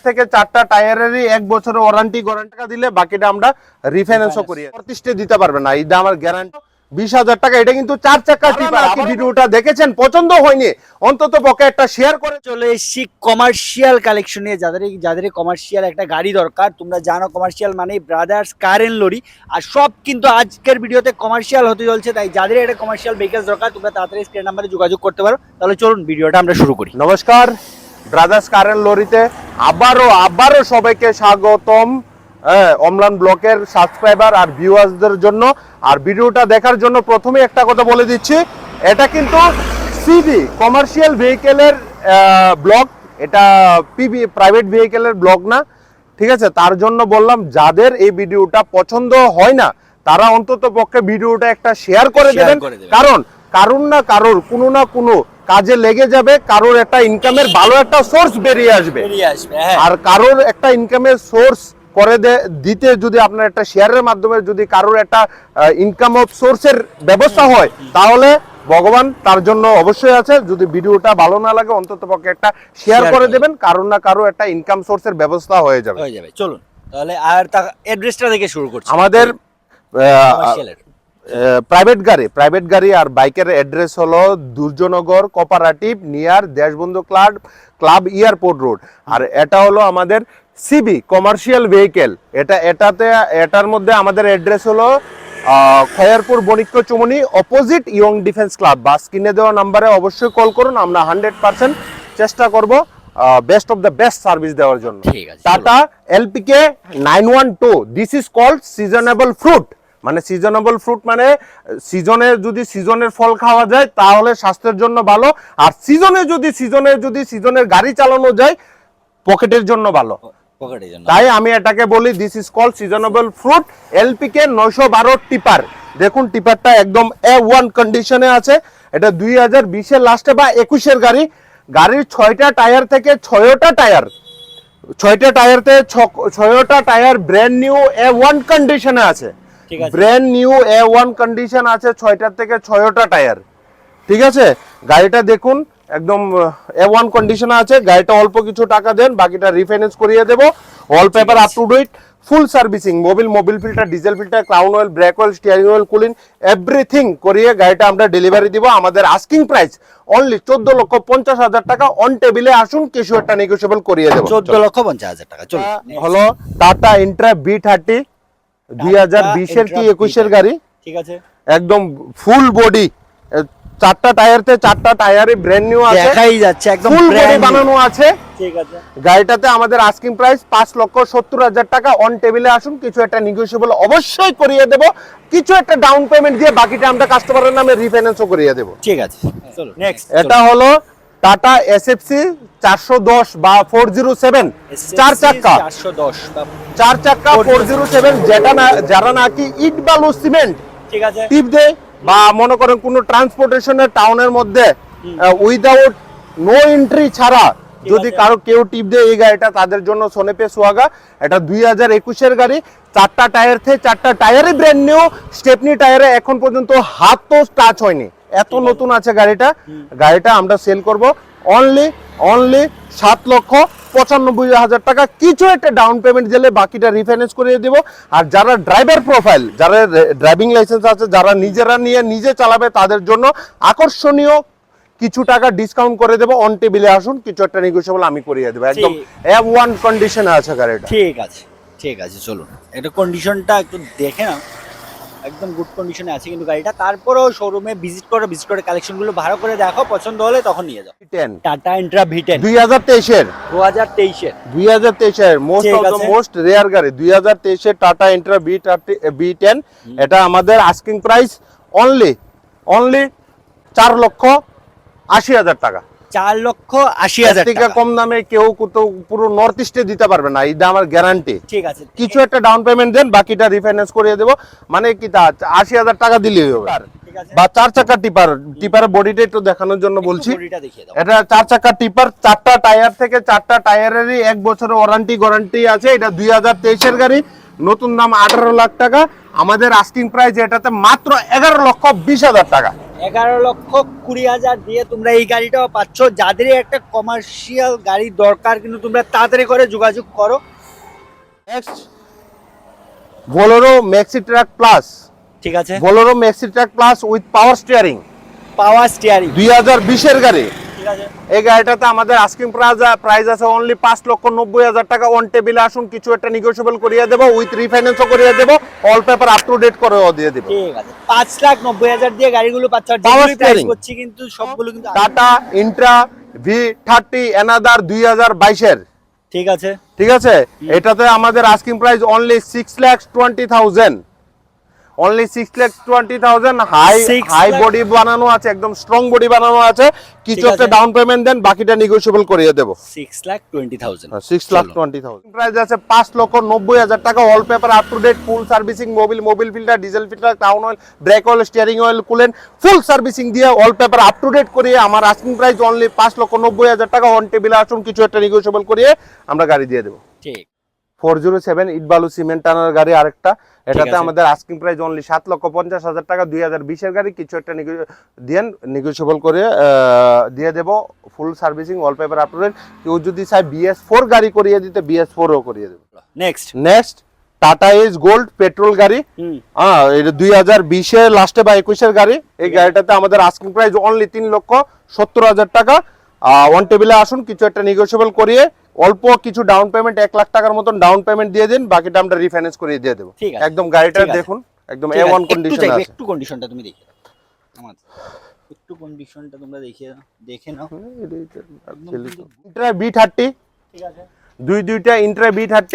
থেকে 4টা টায়ারেরই 1 বছরের ওয়ারেন্টি টাকা দিলে বাকিটা আমরা রিফাইন্যান্সও করি। প্রতিষ্ঠা দিতে পারবে না, এটা আমার গ্যারান্টি। 20,000 টাকা। এটা কিন্তু 4 চাকা টিপার। আপনি ভিডিওটা দেখেছেন, পছন্দ হয়নি, অন্তত পক্ষে একটা শেয়ার করে চলে এসেছি কমার্শিয়াল কালেকশন নিয়ে। যাদের কমার্শিয়াল একটা গাড়ি দরকার, তোমরা জানো কমার্শিয়াল মানে ব্রাদার্স কার এন্ড লরি, আর সব কিন্তু আজকের ভিডিওতে কমার্শিয়াল হতে চলছে। তাই যাদের একটা কমার্শিয়াল ভেহিকলস দরকার, তোমরা তাড়াতাড়ি স্ক্রিন নাম্বারে যোগাযোগ করতে পারো। তাহলে চলুন ভিডিওটা আমরা শুরু করি। নমস্কার, ব্রাদার্স কার এন্ড লরিতে আবারও সবাইকে স্বাগতম। অমলান ব্লকের সাবস্ক্রাইবার আর ভিউয়ার্সদের জন্য আর ভিডিওটা দেখার জন্য প্রথমে একটা কথা বলে দিচ্ছি, এটা কিন্তু সিভি কমার্শিয়াল ভেহিকেলের ব্লগ, এটা পিবি প্রাইভেট ভেহিকেলের ব্লগ না, ঠিক আছে? তার জন্য বললাম, যাদের এই ভিডিওটা পছন্দ হয় না তারা অন্তত পক্ষে ভিডিওটা একটা শেয়ার করে দেবেন। কারণ কারুর না কারুর কোনো না কোনো কাজে লেগে যাবে, কারোর একটা ইনকামের ভালো একটা সোর্স বেরিয়ে আসবে। আর কারোর একটা ইনকামের সোর্স করে দিতে যদি আপনার একটা শেয়ারের মাধ্যমে যদি কারোর একটা ইনকাম অফ সোর্সের ব্যবস্থা হয়, তাহলে ভগবান তার জন্য অবশ্যই আছে। যদি ভিডিওটা ভালো না লাগে অন্তত পক্ষে একটা শেয়ার করে দেবেন, কারোর না কারো একটা ইনকাম সোর্সের ব্যবস্থা হয়ে যাবে। চলুন তাহলে আর অ্যাড্রেসটা থেকে শুরু করছি। আমাদের প্রাইভেট গাড়ি আর বাইকের অ্যাড্রেস হলো Durjannagar cooperative near Deshbandhu club airport road. আর এটা হলো আমাদের সিবি কমার্শিয়াল ভেহিকেল। এটার মধ্যে আমাদের অ্যাড্রেস হলো খয়ারপুর বণিক্য চুমনি অপোজিট ইয়ং ডিফেন্স ক্লাব। বা স্ক্রিনে দেওয়া নাম্বারে অবশ্যই কল করুন, আমরা 100% চেষ্টা করব best of the best service দেওয়ার জন্য। Tata LPK 912, this is called seasonable fruit. মানে সিজনেবল ফ্রুট মানে সিজনে যদি সিজনের ফল খাওয়া যায় তাহলে স্বাস্থ্যের জন্য ভালো, আর সিজনের গাড়ি চালানো যায় পকেটের জন্য ভালো। তাই আমি এটাকে বলি this is called seasonable fruit. LPK 912 tipper. দেখুন টিপারটা একদম A1 কন্ডিশনে আছে। এটা 2020 লাস্টে বা 21 গাড়ির 6টা টায়ার থেকে 6টা টায়ার ব্র্যান্ড নিউ A1 কন্ডিশনে আছে। ব্র্যান্ড নিউ A1 কন্ডিশন আছে, 6টার থেকে 6টা টায়ার, ঠিক আছে? গাড়িটা দেখুন একদম A1 কন্ডিশনে আছে। গাড়িটা অল্প কিছু টাকা দেন, বাকিটা রিফাইন্যান্স করিয়ে দেব। All paper up to date, full servicing, mobil filter, diesel filter, crown oil, brake oil, steering oil, cooling everything করিয়ে গাড়িটা আমরা ডেলিভারি দিব। আমাদের আস্কিং প্রাইস অনলি 14,50,000 টাকা। অন টেবিলে আসুন, কিছু একটা নেগোশিয়েবল করিয়ে দেব। 14,50,000 টাকা। চলো হলো টাটা ইন্ট্রা B30 2020 এর কি 21 গাড়ি, ঠিক আছে? একদম ফুল বডি, 4টা টায়ারতে 4টা টায়ারে ব্র্যান্ড নিউ আছে, দেখাই যাচ্ছে একদম ফুল বডি বানানো আছে, ঠিক আছে? গাড়িটাতে আমাদের আস্কিং প্রাইস 5,70,000 টাকা। অন টেবিলে আসুন, কিছু একটা নেগোশিয়েবল অবশ্যই করিয়ে দেব। কিছু একটা ডাউন পেমেন্ট দিয়ে বাকিটা আমরা কাস্টমারের নামে রিফাইন্যান্সও করিয়ে দেব। ঠিক আছে, চলো নেক্সট। এটা হলো টাটা এসএফসি 410 বা 407, 4 চাকা 407, যারা নাকি ইট বালু সিমেন্ট, ঠিক আছে, টিপ দেয় বা মনে করেন কোনো ট্রান্সপোর্টেশনের টাউনের মধ্যে উইদাউট নো এন্ট্রি ছাড়া যদি কেউ টিপ দেয়, এই গাড়িটা তাদের জন্য সোনেপে সোয়াগা। এটা 2021 গাড়ি, 4টা টায়ার থেকে 4টা টায়ারই ব্র্যান্ড নিউ। স্টেপনি টায়ারে এখন পর্যন্ত হাত তো টাচ হয়নি, এত নতুন আছে গাড়িটা আমরা সেল করব অনলি 7,95,000 টাকা। কিছু একটা ডাউন পেমেন্ট দিলে বাকিটা রিফাইন্যান্স করিয়ে দেব। আর যারা ড্রাইভার প্রোফাইল, যারা ড্রাইভিং লাইসেন্স আছে, যারা নিজে চালাবে, তাদের জন্য আকর্ষণীয় কিছু টাকা ডিসকাউন্ট করে দেব। অন টেবিলে আসুন, কিছু একটা নেগোশিয়েবল আমি করিয়ে দেব। একদম A1 কন্ডিশনে আছে গাড়িটা। ঠিক আছে, চলুন এটা কন্ডিশনটা একটু দেখে নাও। একদম গুড কন্ডিশনে আছে কিন্তু গাড়িটা। তারপরেও শোরুমে ভিজিট করে কালেকশনগুলো ভালো করে দেখো, পছন্দ হলে তখন নিয়ে যাও। টাটা ইন্ট্রা V10 2023 এর মোস্ট রেয়ার গাড়ি, 2023 এর টাটা ইন্ট্রা V10। এটা আমাদের আস্কিং প্রাইস অনলি 4,80,000 টাকা। 4,80,000 টাকা কম দামে কেউ পুরো নর্থ ইস্টে দিতে পারবে না, এটা আমার গ্যারান্টি। ঠিক আছে, কিছু একটা ডাউন পেমেন্ট দেন, বাকিটা রিফাইন্যান্স করিয়ে দেব। মানে কি তা 80,000 টাকা দিলেই হবে। বা 4 চাকা টিপারের বডিটা একটু দেখানোর জন্য বলছি। এটা 4 চাকা টিপার, 4টা টায়ার থেকে 4টা টায়ারেরই 1 বছরের ওয়ারেন্টি আছে। এটা 2023 গাড়ি, নতুন দাম 18 লাখ টাকা। আমাদের আস্কিং প্রাইস এটাতে মাত্র 11,20,000 টাকা। 11,20,000 দিয়ে তোমরা এই গাড়িটাও পাচ্ছ। যাদের একটা কমার্শিয়াল গাড়ি দরকার কিন্তু তোমরা তাড়াতাড়ি করে যোগাযোগ করো। Next Bolero maxi truck plus, ঠিক আছে, Bolero maxi truck plus with power steering, power steering, 2020 এর গাড়ি। ঠিক আছে, এই গাড়িটাতে আমাদের আস্কিং প্রাইস আছে অনলি 5,90,000 টাকা। অন টেবিলে আসুন, কিছু একটা নেগোশিয়েবল করিয়ে দেবো, উইথ রিফাইন্যান্সও করিয়ে দেবো, all paper up to date করেও দিয়ে দেবো। ঠিক আছে। 5,90,000 দিয়ে গাড়িগুলো পাচ্ছ। আর Power যেগুলো প্রাইস steering। করছি কিন্তু সবগুলো কিন্তু টাটা ইন্ট্রা V30 এনাদার 2022 এর, ঠিক আছে, ঠিক আছে। এটাতে আমাদের asking price only 6,20,000, only 6,20,000। High 6 high lakh. Body বানানো আছে, একদম স্ট্রং বডি বানানো আছে। কিছু ঠিক একটা আছে। ডাউন পেমেন্ট দেন, বাকিটা নেগোশিয়েবল করিয়ে দেবো। 6,20,000। 6,20,000 প্রাইস আছে 5,90,000 টাকা। All paper up to date, full servicing, mobil filter, diesel filter, crown oil, brake oil, steering oil, coolant, full servicing দিয়ে all paper up to date করিয়ে আমার আস্কিং প্রাইস অনলি 5,90,000 টাকা। On টেবিলে আসুন, কিছু একটা নেগোশিয়েবল করিয়ে আমরা গাড়ি দিয়ে দেবো। ঠিক 407 ইট বালু সিমেন্ট টানার গাড়ি আরেকটা, এটাতে আছে। আমাদের আস্কিং প্রাইস অনলি 7,50,000 টাকা। 2020 এর গাড়ি, কিছু একটা নেগোশিয়েবল করে দিয়ে দেবো। Full servicing, all paper up to date. কেউ যদি চায় BS4 গাড়ি করিয়ে দিতে, BS4ও করিয়ে দেবো। Next. Next Tata edge gold petrol গাড়ি, এটা 2020 এর লাস্টে বা 21 এর গাড়ি। এই গাড়িটাতে আমাদের আস্কিং প্রাইস অনলি 3,70,000 টাকা। ওয়ান টেবিলে আসুন, কিছু একটা নেগোশিয়েবল করিয়ে অল্প কিছু ডাউন পেমেন্ট 1 লাখ টাকার মতন ডাউন পেমেন্ট দিয়ে দিন, বাকিটা আমরা রিফাইন্যান্স করিয়ে দিয়ে দেবো। ঠিক আছে। একদম গাড়িটা ঠিক আছে। দেখুন, একদম ঠিক আছে, A1 একটু কন্ডিশন চাইবে, আছে। একটু কন্ডিশনটা তুমি দেখিয়ে দাও আমার, একটু কন্ডিশনটা তোমরা দেখে নাও। ইন্ট্রা B30, ঠিক আছে, দুইটা ইন্ট্রা B30।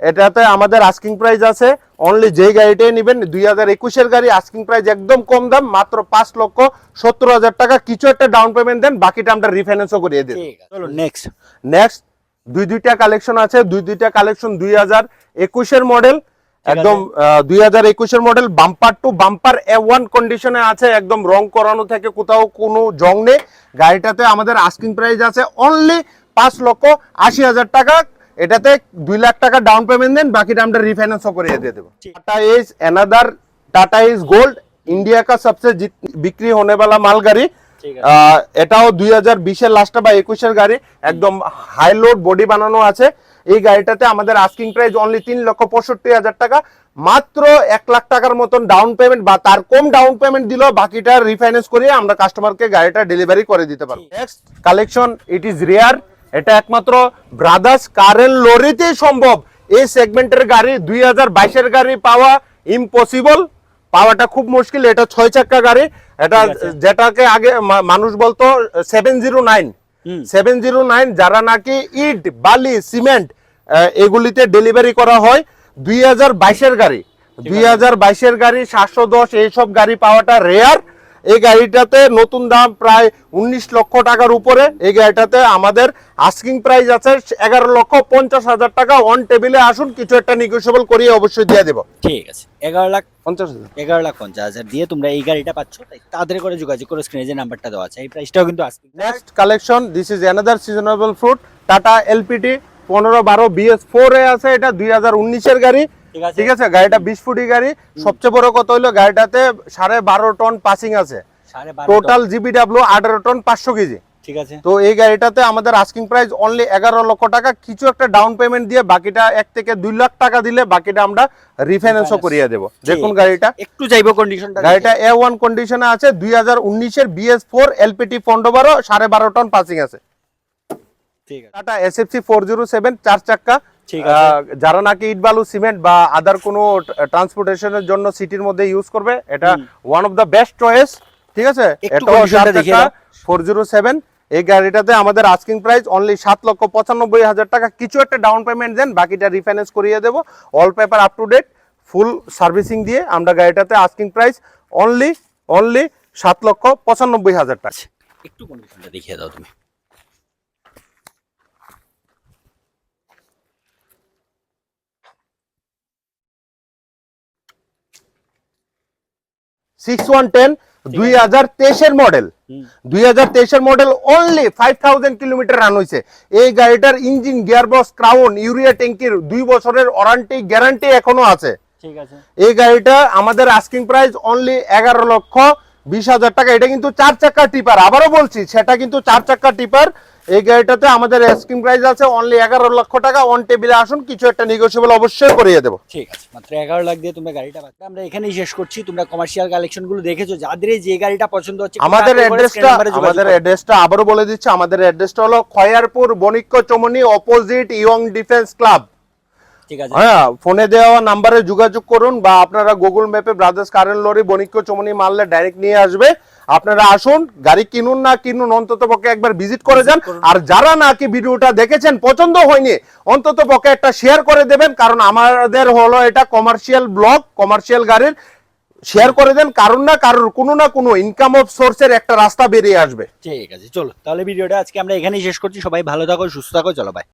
এটাতে আমাদের আস্কিং প্রাইস আছে অনলি, যেই গাড়িটাই নেবেন 2021 এর গাড়ি, আস্কিং প্রাইস একদম কম দাম, মাত্র 5,70,000 টাকা। কিছু একটা ডাউন পেমেন্ট দেন, বাকিটা আমরা রিফাইন্যান্সও করিয়ে দিই। ঠিক আছে, চলো নেক্সট। নেক্সট দুইটা কালেকশন আছে, দুইটা কালেকশন 2021 এর মডেল, একদম 2021 এর model. Bumper to bumper A1 কন্ডিশনে আছে, একদম রং করানো থেকে কোথাও কোনো জং নেই। গাড়িটাতে আমাদের আস্কিং প্রাইস আছে অনলি 5,80,000 টাকা। এটাতে 2 লাখ টাকা ডাউন পেমেন্ট দেন, বাকিটা আমরা রিফাইন্যান্সও করিয়ে দিয়ে দেবো। Tata edge another, Tata edge gold, India का सबसे बिक्री होने वाला माल गाड़ी। ঠিক আছে, এটাও 2020 এর লাস্টে বা 21 এর গাড়ি, একদম হাই লোড বডি বানানো আছে। এই গাড়িটাতে আমাদের আস্কিং প্রাইস অনলি 3,65,000 টাকা। মাত্র 1 লাখ টাকার মতন ডাউন পেমেন্ট বা তার কম ডাউন পেমেন্ট দিলেও বাকিটা রিফাইন্যান্স করিয়ে আমরা কাস্টমারকে গাড়িটা ডেলিভারি করে দিতে পারবো। Next collection, it is rare, এটা একমাত্র ব্রাদার্স কার এন্ড লরিতেই সম্ভব। এই সেগমেন্টের গাড়ি 2022 এর গাড়ি পাওয়া ইম্পসিবল, পাওয়াটা খুব মুশকিল। এটা 6 চাকা গাড়ি, এটা যেটাকে আগে মানুষ বলতো 709, 709, যারা নাকি ইট বালি সিমেন্ট এগুলিতে ডেলিভারি করা হয়। 2022 এর গাড়ি, 2022 এর গাড়ি 710, এইসব গাড়ি পাওয়াটা রেয়ার। এই গাড়িটাতে নতুন দাম প্রায় 19 লক্ষ টাকার উপরে। এই গাড়িটাতে আমাদের আস্কিং প্রাইস আছে 11,50,000 টাকা। অন টেবিলে আসুন, কিছু একটা নেগোশিয়েবল করিয়ে অবশ্যই দিয়ে দেবো। ঠিক আছে। 11,50,000 11,50,000 দিয়ে তোমরা এই গাড়িটা পাচ্ছ। তাই তাদের করে যোগাযোগ করে, স্ক্রিনে যে নাম্বারটা দেওয়া আছে। এই প্রাইসটাও কিন্তু আজকে। Next collection, this is another seasonable fruit, tata LPT 1512 BS4 এ আছে। এটা 2019 এর গাড়ি, ঠিক আছে। গাড়িটা 20 ফুটি গাড়ি। সবচেয়ে বড় কথা হলো গাড়িটাতে 12.5 টন পাসিং আছে। 12.5 টোটাল GBW 18 টন 500 কেজি। ঠিক আছে, তো এই গাড়িটাতে আমাদের আস্কিং প্রাইস অনলি 11 লক্ষ টাকা। কিছু একটা ডাউন পেমেন্ট দিয়ে বাকিটা 1 থেকে 2 লাখ টাকা দিলে বাকিটা আমরা রিফাইন্যান্সও করিয়ে দেবো। দেখুন গাড়িটা, একটু চাইবো কন্ডিশনটা। গাড়িটা A1 কন্ডিশনে আছে, 2019 এর BS4 LPT 1512, 12.5 টন পাসিং আছে। ঠিক আছে, টাটা SFC 407 4 চাক্কা। ঠিক আছে। যারা নাকি ইট বালু সিমেন্ট বা আদার কোনো ট্রান্সপোর্টেশনের জন্য সিটির মধ্যে ইউজ করবে, এটা one of the best choice, ঠিক আছে। একটু এটাও conditionটা 4 দেখিয়ে চাক্কা, দাও। 407। এই গাড়িটাতে আমাদের আস্কিং প্রাইস অনলি 7,95,000 টাকা। কিছু একটা ডাউন পেমেন্ট দেন, বাকিটা রিফাইন্যান্স করিয়ে দেবো। All paper up to date, full servicing দিয়ে আমরা গাড়িটাতে আস্কিং প্রাইস অনলি 7,95,000 টাকা। একটু কন্ডিশনটা দেখিয়ে দাও তুমি। $6,110 2023 এর মডেল, 2023 এর মডেল, অনলি 5000 কিলোমিটার রান হয়েছে। এই গাড়িটার ইঞ্জিন, গিয়ারবক্স, ক্রাউন, ইউরিয়া ট্যাঙ্কির 2 বছরের ওয়ারেন্টি গ্যারান্টি এখনো আছে। ঠিক আছে, এই গাড়িটা আমাদের আস্কিং প্রাইস অনলি 20,000 টাকা। এটা কিন্তু 4 চাকা টিপার, আবারও বলছি সেটা কিন্তু 4 চাকা টিপার। এই গাড়িটাতে আমাদের স্কিম প্রাইস আছে অনলি 11 লক্ষ টাকা। অন টেবিলে আসুন, কিছু একটা নেগোশিয়েবল অবশ্যই করিয়ে দেবো। ঠিক আছে, মাত্র 11 লাখ দিয়ে তোমরা গাড়িটা পাচ্ছ। আমরা এখানেই শেষ করছি। তোমরা কমার্শিয়াল কালেকশন গুলো দেখেছো, যাদের যে গাড়িটা পছন্দ হচ্ছে আমাদের অ্যাড্রেসটা আবারও বলে দিচ্ছি। আমাদের অ্যাড্রেসটা হলো খয়ারপুর বণিক্য চমনি অপোজিট ইয়ং ডিফেন্স ক্লাব। ঠিক আছে, হ্যাঁ, ফোনে দেওয়া নাম্বারে যোগাযোগ করুন বা আপনারা গুগল ম্যাপে ব্রাদার্স কার এন্ড লরি বণিক্য চমনি মারলে ডাইরেক্ট নিয়ে আসবে। আপনারা আসুন, গাড়ি কিনুন না কিনুন অন্তত পক্ষে একবার ভিজিট করে যান। আর যারা নাকি ভিডিওটা দেখেছেন পছন্দ হয়নি, অন্তত পক্ষে একটা শেয়ার করে দেবেন, কারণ আমাদের হলো এটা কমার্শিয়াল ব্লগ, কমার্শিয়াল গাড়ির। শেয়ার করে দেন, কারণ না কারোর কোনো না কোনো ইনকাম অফ সোর্সের একটা রাস্তা বেরিয়ে আসবে। ঠিক আছে, চলো তাহলে ভিডিওটা আজকে আমরা এখানেই শেষ করছি। সবাই ভালো থাকো, সুস্থ থাকো, চলো বাই।